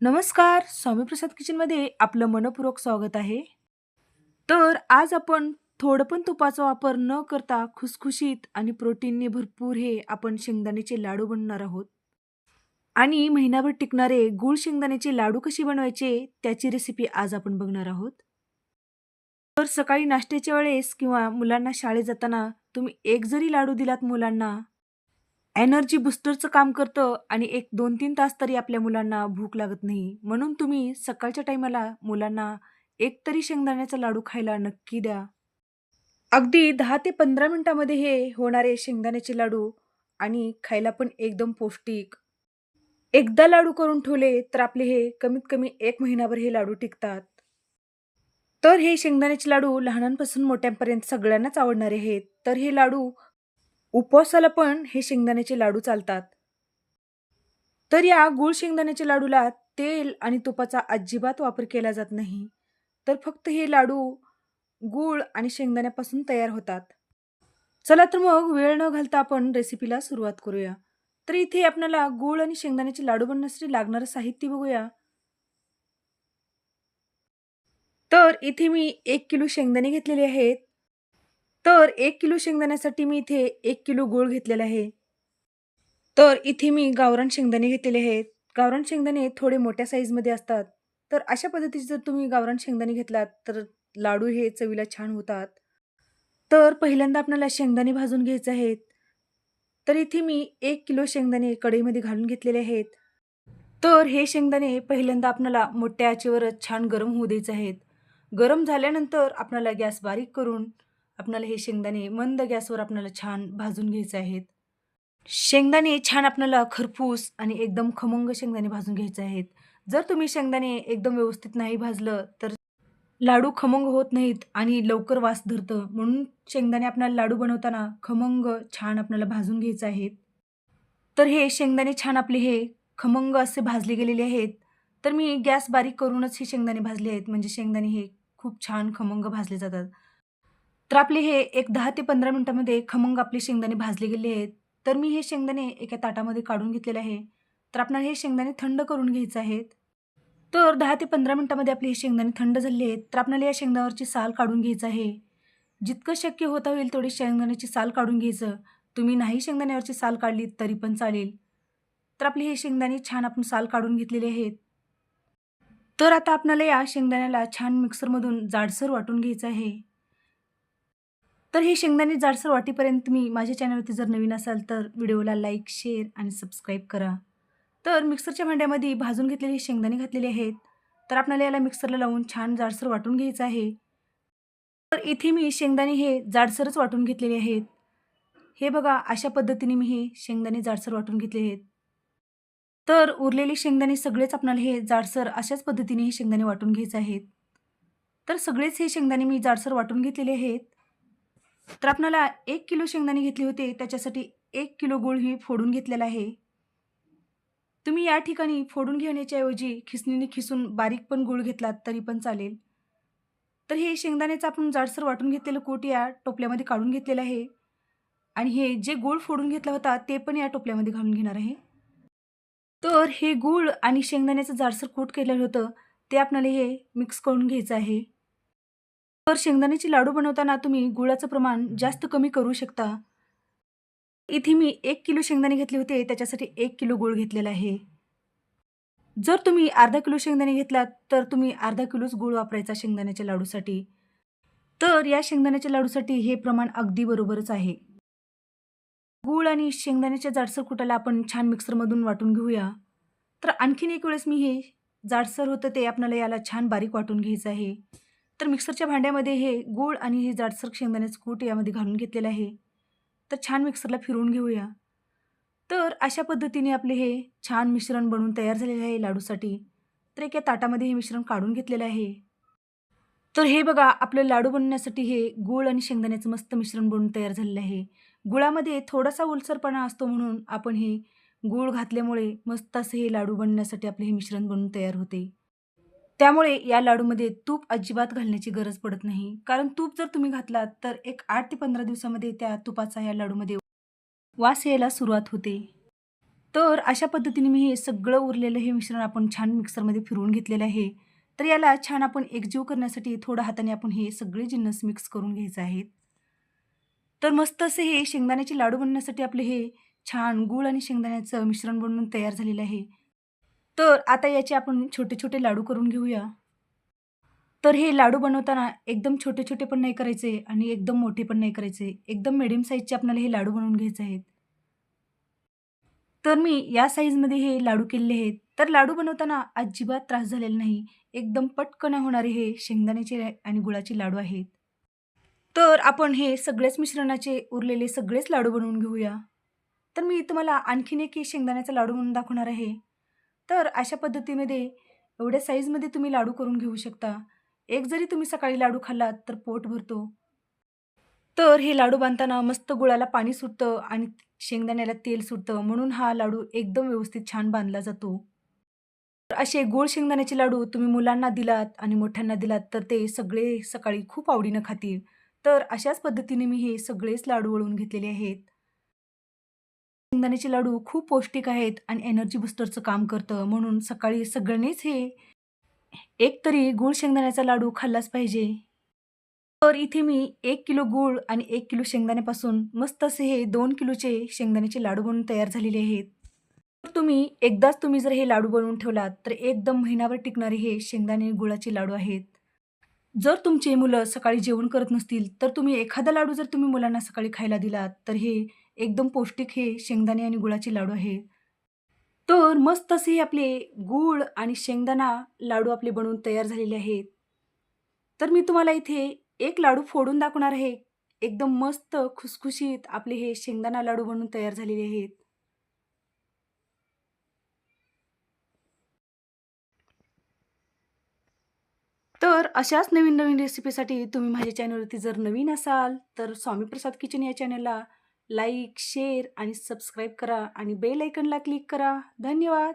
नमस्कार. स्वामीप्रसाद किचनमध्ये आपलं मनःपूर्वक स्वागत आहे. तर आज आपण थोडं पण तुपाचा वापर न करता खुसखुशीत आणि प्रोटीनने भरपूर हे आपण शेंगदाण्याचे लाडू बनवणार आहोत. आणि महिनाभर टिकणारे गूळ शेंगदाण्याचे लाडू कसे बनवायचे त्याची रेसिपी आज आपण बघणार आहोत. तर सकाळी नाश्त्याच्या वेळेस किंवा मुलांना शाळेत जाताना तुम्ही एक जरी लाडू दिलात मुलांना, एनर्जी बूस्टरचं काम करतं आणि एक 2-3 तास तरी आपल्या मुलांना भूक लागत नाही. म्हणून तुम्ही सकाळच्या टाईमाला मुलांना एक तरी शेंगदाण्याचा लाडू खायला नक्की द्या. अगदी 10 ते 15 मिनिटामध्ये हे होणारे शेंगदाण्याचे लाडू आणि खायला पण एकदम पौष्टिक. एकदा लाडू करून ठेवले तर आपले हे कमीत कमी 1 महिनाभर हे लाडू टिकतात. तर हे शेंगदाण्याचे लाडू लहानांपासून मोठ्यांपर्यंत सगळ्यांनाच आवडणारे आहेत. तर हे लाडू उपवासाला पण हे शेंगदाण्याचे लाडू चालतात. तर या गूळ शेंगदाण्याच्या लाडूला तेल आणि तुपाचा अजिबात वापर केला जात नाही. तर फक्त हे लाडू गूळ आणि शेंगदाण्यापासून तयार होतात. चला तर मग वेळ न घालता आपण रेसिपीला सुरुवात करूया. तर इथे आपल्याला गूळ आणि शेंगदाण्याचे लाडू बनवण्यासाठी लागणारं साहित्य बघूया. तर इथे मी 1 किलो शेंगदाणे घेतलेले आहेत. तर 1 किलो शेंगदाण्यासाठी मी इथे 1 किलो गूळ घेतलेला आहे. तर इथे मी गावरान शेंगदाणे घेतलेले आहेत. गावरान शेंगदाणे थोडे मोठ्या साईजमध्ये असतात. तर अशा पद्धतीचे जर तुम्ही गावरान शेंगदाणे घेतलात, तर लाडू हे चवीला छान होतात. तर पहिल्यांदा आपल्याला शेंगदाणे भाजून घ्यायचे आहेत. तर इथे मी 1 किलो शेंगदाणे कढईमध्ये घालून घेतलेले आहेत. तर हे शेंगदाणे पहिल्यांदा आपल्याला मोठ्या आचेवरच छान गरम होऊ द्यायचे आहेत. गरम झाल्यानंतर आपल्याला गॅस बारीक करून आपल्याला हे शेंगदाणे मंद गॅसवर आपल्याला छान भाजून घ्यायचे आहेत. शेंगदाणे छान आपल्याला खरपूस आणि एकदम खमंग शेंगदाणे भाजून घ्यायचे आहेत. जर तुम्ही शेंगदाणे एकदम व्यवस्थित नाही भाजलं, तर लाडू खमंग होत नाहीत आणि लवकर वास धरतं. म्हणून शेंगदाणे आपल्याला लाडू बनवताना खमंग छान आपल्याला भाजून घ्यायचे आहेत. तर हे शेंगदाणे छान आपले हे खमंग असे भाजले गेलेले आहेत. तर मी गॅस बारीक करूनच हे शेंगदाणे भाजले आहेत. म्हणजे शेंगदाणे हे खूप छान खमंग भाजले जातात. तर आपले हे एक 10 ते 15 मिनिटामध्ये खमंग आपले शेंगदाणे भाजले गेले आहेत. तर मी हे शेंगदाणे एका ताटामध्ये काढून घेतलेले आहे. तर आपल्याला हे शेंगदाणे थंड करून घ्यायचे आहेत. तर 10 ते 15 मिनिटामध्ये आपले हे शेंगदाणे थंड झाले आहेत. तर आपल्याला या शेंगदाण्यावरची साल काढून घ्यायचं आहे. जितकं शक्य होता होईल तेवढी शेंगदाण्याची साल काढून घ्यायचं. तुम्ही नाही शेंगदाण्यावरची साल काढली तरी पण चालेल. तर आपले हे शेंगदाणे छान आपण साल काढून घेतलेले आहेत. तर आता आपल्याला या शेंगदाण्याला छान मिक्सरमधून जाडसर वाटून घ्यायचं आहे. तर हे शेंगदाणे जाडसर वाटेपर्यंत तुम्ही माझ्या चॅनलवरती जर नवीन असाल तर व्हिडिओला लाईक, शेअर आणि सबस्क्राईब करा. तर मिक्सरच्या भांड्यामध्ये भाजून घेतलेले शेंगदाणे घातलेले आहेत. तर आपल्याला याला मिक्सरला लावून छान जाडसर वाटून घ्यायचं आहे. तर इथे मी शेंगदाणे हे जाडसरच वाटून घेतलेले आहेत. हे बघा अशा पद्धतीने मी हे शेंगदाणे जाडसर वाटून घेतले आहेत. तर उरलेले शेंगदाणे सगळेच आपल्याला हे जाडसर अशाच पद्धतीने हे शेंगदाणे वाटून घ्यायचे आहेत. तर सगळेच हे शेंगदाणे मी जाडसर वाटून घेतलेले आहेत. तर आपल्याला 1 किलो शेंगदाणे घेतले होते त्याच्यासाठी 1 किलो गूळ ही फोडून घेतलेला आहे. तुम्ही या ठिकाणी फोडून घेण्याच्या ऐवजी खिसणीने खिसून बारीक पण गूळ घेतलात तरी पण चालेल. तर हे शेंगदाण्याचं आपण जाडसर वाटून घेतलेलं कूट या टोपल्यामध्ये काढून घेतलेलं आहे आणि हे जे गूळ फोडून घेतला होता ते पण या टोपल्यामध्ये घालून घेणार आहे. तर हे गूळ आणि शेंगदाण्याचं जाडसर कूट केलेलं होतं ते आपल्याला हे मिक्स करून घ्यायचं आहे. तर शेंगदाण्याचे लाडू बनवताना तुम्ही गुळाचं प्रमाण जास्त कमी करू शकता. इथे मी 1 किलो शेंगदाणे घेतले होते त्याच्यासाठी 1 किलो गूळ घेतलेला आहे. जर तुम्ही अर्धा किलो शेंगदाणे घेतलात तर तुम्ही अर्धा किलोच गूळ वापरायचा शेंगदाण्याच्या लाडूसाठी. तर या शेंगदाण्याच्या लाडूसाठी हे प्रमाण अगदी बरोबरच आहे. गूळ आणि शेंगदाण्याच्या जाडसर कुटाला आपण छान मिक्सरमधून वाटून घेऊया. तर आणखीन एक वेळेस मी हे जाडसर होतं ते आपल्याला याला छान बारीक वाटून घ्यायचं आहे. तर मिक्सरच्या भांड्यामध्ये हे गूळ आणि हे जाडसर शेंगदाण्याचं कूट यामध्ये घालून घेतलेलं आहे. तर छान मिक्सरला फिरवून घेऊया. तर अशा पद्धतीने आपले हे छान मिश्रण बनवून तयार झालेले आहे लाडूसाठी. तर एका ताटामध्ये हे मिश्रण काढून घेतलेलं आहे. तर हे बघा आपलं लाडू बनवण्यासाठी हे गूळ आणि शेंगदाण्याचं मस्त मिश्रण बनवून तयार झालेलं आहे. गुळामध्ये थोडासा ओलसरपणा असतो म्हणून आपण हे गूळ घातल्यामुळे मस्त असे हे लाडू बनवण्यासाठी आपले हे मिश्रण बनवून तयार होते. त्यामुळे या लाडूमध्ये तूप अजिबात घालण्याची गरज पडत नाही. कारण तूप जर तुम्ही घातलात तर एक 8 ते 15 दिवसामध्ये त्या तुपाचा या लाडूमध्ये वास यायला सुरुवात होते. तर अशा पद्धतीने मी हे सगळं उरलेलं हे मिश्रण आपण छान मिक्सरमध्ये फिरवून घेतलेलं आहे. तर याला छान आपण एकजीव करण्यासाठी थोडं हाताने आपण हे सगळे जिन्नस मिक्स करून घ्यायचे आहेत. तर मस्त असे हे शेंगदाण्याचे लाडू बनवण्यासाठी आपले हे छान गूळ आणि शेंगदाण्याचं मिश्रण बनवून तयार झालेलं आहे. तर आता याचे आपण छोटे-छोटे लाडू करून घेऊया. तर हे लाडू बनवताना एकदम छोटे-छोटे पण नाही करायचे आणि एकदम मोठे पण नाही करायचे. एकदम मीडियम साइजचे आपल्याला हे लाडू बनवून घ्यायचे आहेत. तर मी या साइजमध्ये हे लाडू केलेले आहेत. तर लाडू बनवताना अजिबात त्रास झालेला नाही. एकदम पटकन होणारे हे शेंगदाण्याचे आणि गुळाचे लाडू आहेत. तर आपण हे सगळेच मिश्रणाचे उरलेले सगळेच लाडू बनवून घेऊया. तर मी तुम्हाला आणखीन एक हे शेंगदाण्याचा लाडू म्हणून दाखवणार आहे. तर अशा पद्धतीमध्ये एवढ्या साईजमध्ये तुम्ही लाडू करून घेऊ शकता. एक जरी तुम्ही सकाळी लाडू खाल्लात तर पोट भरतो. तर हे लाडू बांधताना मस्त गुळाला पाणी सुटतं आणि शेंगदाण्याला तेल सुटतं म्हणून हा लाडू एकदम व्यवस्थित छान बांधला जातो. तर असे गूळ शेंगदाण्याचे लाडू तुम्ही मुलांना दिलात आणि मोठ्यांना दिलात तर ते सगळे सकाळी खूप आवडीनं खातील. तर अशाच पद्धतीने मी हे सगळेच लाडू वळून घेतलेले आहेत. शेंगदाण्याचे लाडू खूप पौष्टिक आहेत आणि एनर्जी बूस्टरचं काम करतं म्हणून सकाळी सगळ्यांनीच हे एक तरी गूळ शेंगदाण्याचा लाडू खाल्लाच पाहिजे. तर इथे मी 1 किलो गूळ आणि 1 किलो शेंगदाण्यापासून मस्त असे हे 2 किलोचे शेंगदाण्याचे लाडू बनवून तयार झालेले आहेत. तर एकदाच तुम्ही जर हे लाडू बनवून ठेवलात, तर एकदम महिनाभर टिकणारे हे शेंगदाणे गुळाचे लाडू आहेत. जर तुमची मुलं सकाळी जेवण करत नसतील, तर तुम्ही एखादा लाडू जर तुम्ही मुलांना सकाळी खायला दिलात, तर हे एकदम पौष्टिक हे शेंगदाणे आणि गुळाचे लाडू आहेत. तर मस्त असे आपले गूळ आणि शेंगदाणा लाडू आपले बनवून तयार झालेले आहेत. तर मी तुम्हाला इथे एक लाडू फोडून दाखवणार आहे. एकदम मस्त खुसखुशीत आपले हे शेंगदाणा लाडू बनून तयार झालेले आहेत. तर अशाच नवीन-नवीन रेसिपीसाठी तुम्ही माझ्या चॅनलवरती जर नवीन असाल, तर स्वामी प्रसाद किचन या चॅनलला लाईक, शेअर आणि सबस्क्राईब करा आणि बेल आयकॉनला क्लिक करा. धन्यवाद.